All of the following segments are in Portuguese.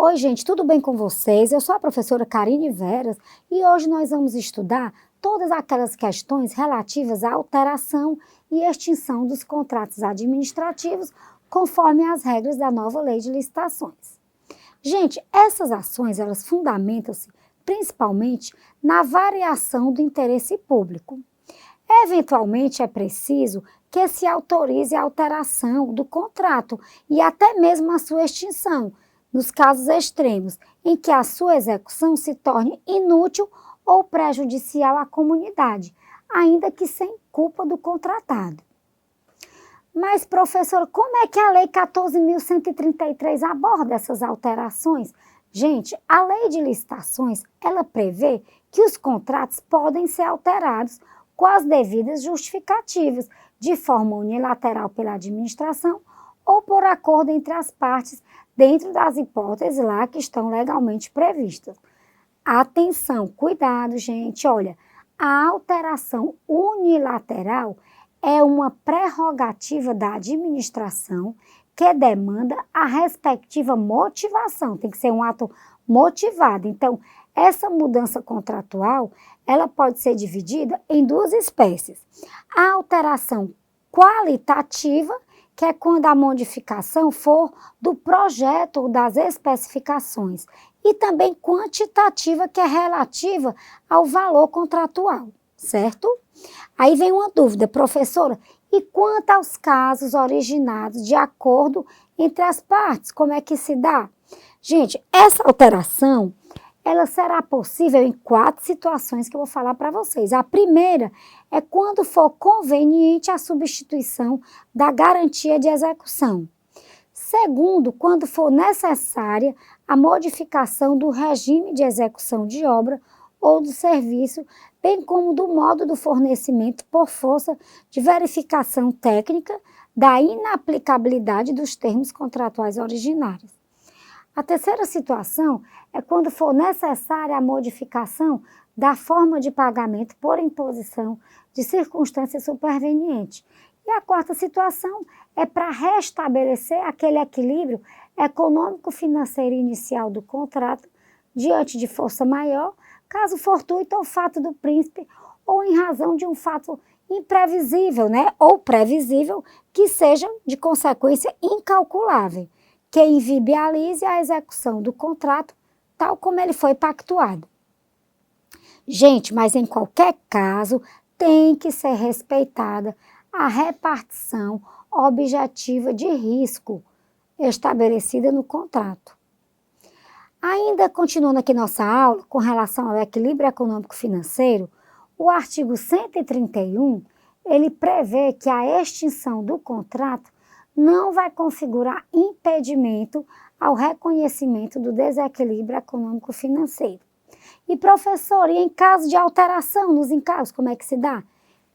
Oi, gente, tudo bem com vocês? Eu sou a professora Karine Veras e hoje nós vamos estudar todas aquelas questões relativas à alteração e extinção dos contratos administrativos conforme as regras da nova Lei de Licitações. Gente, essas ações, elas fundamentam-se principalmente na variação do interesse público. Eventualmente, é preciso que se autorize a alteração do contrato e até mesmo a sua extinção, nos casos extremos, em que a sua execução se torne inútil ou prejudicial à comunidade, ainda que sem culpa do contratado. Mas, professora, como é que a Lei 14.133 aborda essas alterações? Gente, a Lei de Licitações, ela prevê que os contratos podem ser alterados com as devidas justificativas, de forma unilateral pela administração ou por acordo entre as partes, dentro das hipóteses lá que estão legalmente previstas. Atenção, cuidado, gente, olha, a alteração unilateral é uma prerrogativa da administração que demanda a respectiva motivação, tem que ser um ato motivado. Então, essa mudança contratual, ela pode ser dividida em duas espécies. A alteração qualitativa, que é quando a modificação for do projeto ou das especificações, e também quantitativa, que é relativa ao valor contratual, certo? Aí vem uma dúvida, professora, e quanto aos casos originados de acordo entre as partes, como é que se dá? Gente, essa alteração, ela será possível em 4 situações que eu vou falar para vocês. A primeira é quando for conveniente a substituição da garantia de execução. Segundo, quando for necessária a modificação do regime de execução de obra ou do serviço, bem como do modo do fornecimento por força de verificação técnica da inaplicabilidade dos termos contratuais originários. A terceira situação é quando for necessária a modificação da forma de pagamento por imposição de circunstância superveniente. E a quarta situação é para restabelecer aquele equilíbrio econômico-financeiro inicial do contrato diante de força maior, caso fortuito ou fato do príncipe, ou em razão de um fato imprevisível, ou previsível, que seja de consequência incalculável, que inviabilize a execução do contrato tal como ele foi pactuado. Gente, mas em qualquer caso, tem que ser respeitada a repartição objetiva de risco estabelecida no contrato. Ainda continuando aqui nossa aula, com relação ao equilíbrio econômico-financeiro, o artigo 131, ele prevê que a extinção do contrato não vai configurar impedimento ao reconhecimento do desequilíbrio econômico-financeiro. E, professor, e em caso de alteração nos encargos, como é que se dá?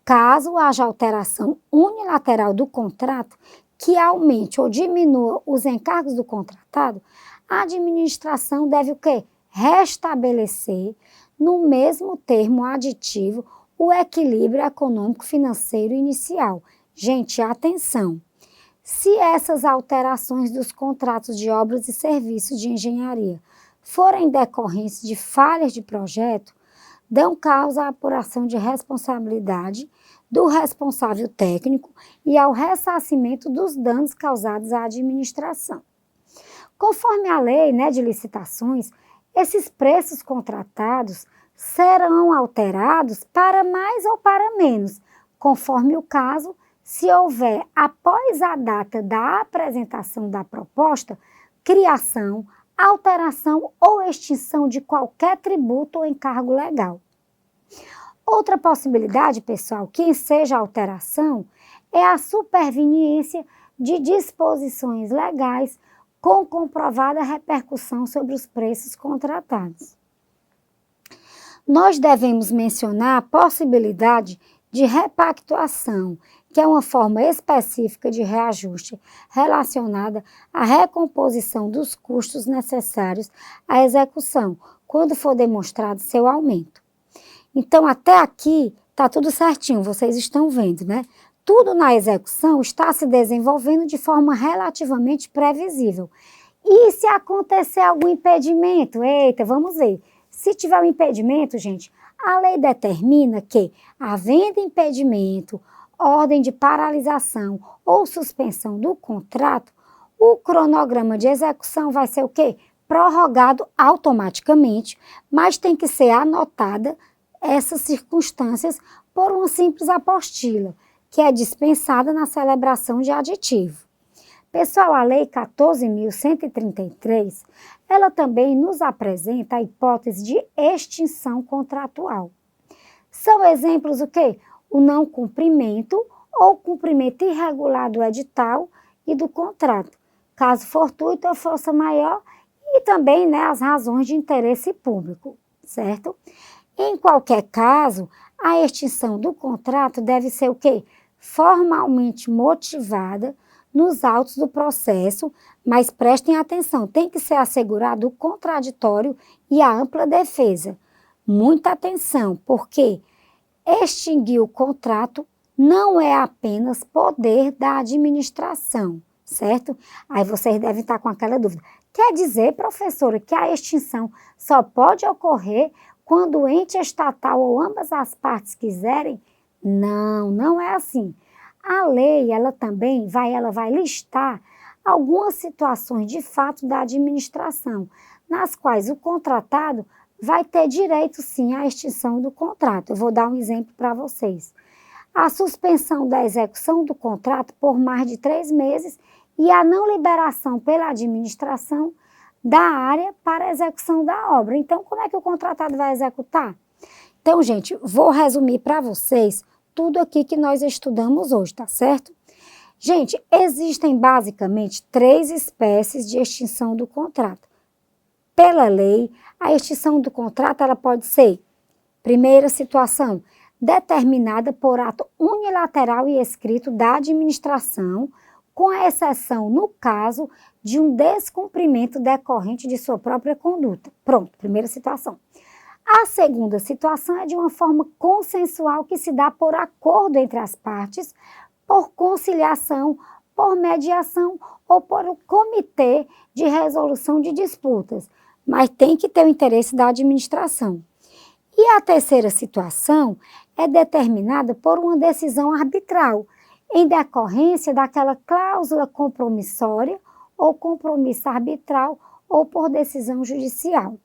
Caso haja alteração unilateral do contrato que aumente ou diminua os encargos do contratado, a administração deve o quê? Restabelecer no mesmo termo aditivo o equilíbrio econômico-financeiro inicial. Gente, atenção! Se essas alterações dos contratos de obras e serviços de engenharia forem decorrentes de falhas de projeto, dão causa à apuração de responsabilidade do responsável técnico e ao ressarcimento dos danos causados à administração. Conforme a lei de licitações, esses preços contratados serão alterados para mais ou para menos, conforme o caso, se houver, após a data da apresentação da proposta, criação, alteração ou extinção de qualquer tributo ou encargo legal. Outra possibilidade, pessoal, que enseja alteração, é a superveniência de disposições legais com comprovada repercussão sobre os preços contratados. Nós devemos mencionar a possibilidade de repactuação, que é uma forma específica de reajuste relacionada à recomposição dos custos necessários à execução, quando for demonstrado seu aumento. Então, até aqui está tudo certinho, vocês estão vendo, Tudo na execução está se desenvolvendo de forma relativamente previsível. E se acontecer algum impedimento? Eita, vamos ver. Se tiver um impedimento, gente, a lei determina que, havendo impedimento, ordem de paralisação ou suspensão do contrato, o cronograma de execução vai ser o quê? Prorrogado automaticamente, mas tem que ser anotada essas circunstâncias por uma simples apostila, que é dispensada na celebração de aditivo. Pessoal, a Lei 14.133, ela também nos apresenta a hipótese de extinção contratual. São exemplos o quê? O não cumprimento ou cumprimento irregular do edital e do contrato, caso fortuito ou força maior, e também, né, as razões de interesse público, certo? Em qualquer caso, a extinção do contrato deve ser o quê? Formalmente motivada nos autos do processo, mas prestem atenção, tem que ser assegurado o contraditório e a ampla defesa. Muita atenção, porque extinguir o contrato não é apenas poder da administração, certo? Aí vocês devem estar com aquela dúvida. Quer dizer, professora, que a extinção só pode ocorrer quando o ente estatal ou ambas as partes quiserem? Não, não é assim. A lei, ela também vai listar algumas situações de fato da administração, nas quais o contratado vai ter direito, sim, à extinção do contrato. Eu vou dar um exemplo para vocês. A suspensão da execução do contrato por mais de 3 meses e a não liberação pela administração da área para a execução da obra. Então, como é que o contratado vai executar? Então, gente, vou resumir para vocês tudo aqui que nós estudamos hoje, tá certo? Gente, existem basicamente 3 espécies de extinção do contrato. Pela lei, a extinção do contrato ela pode ser, primeira situação, determinada por ato unilateral e escrito da administração, com exceção, no caso, de um descumprimento decorrente de sua própria conduta. Pronto, primeira situação. A segunda situação é de uma forma consensual que se dá por acordo entre as partes, por conciliação, por mediação ou por um comitê de resolução de disputas, mas tem que ter o interesse da administração. E a terceira situação é determinada por uma decisão arbitral, em decorrência daquela cláusula compromissória ou compromisso arbitral ou por decisão judicial.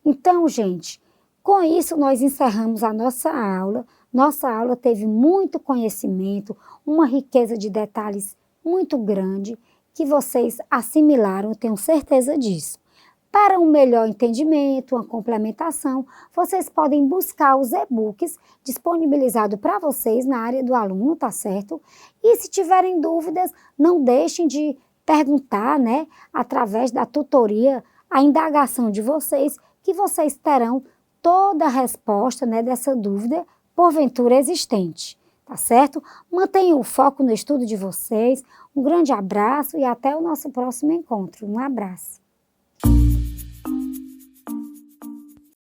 Então, gente, com isso nós encerramos a nossa aula. Nossa aula teve muito conhecimento, uma riqueza de detalhes muito grande que vocês assimilaram, eu tenho certeza disso. Para um melhor entendimento, uma complementação, vocês podem buscar os e-books disponibilizados para vocês na área do aluno, tá certo? E se tiverem dúvidas, não deixem de perguntar, né, através da tutoria, a indagação de vocês, que vocês terão toda a resposta, né, dessa dúvida, porventura existente, tá certo? Mantenham o foco no estudo de vocês, um grande abraço e até o nosso próximo encontro. Um abraço.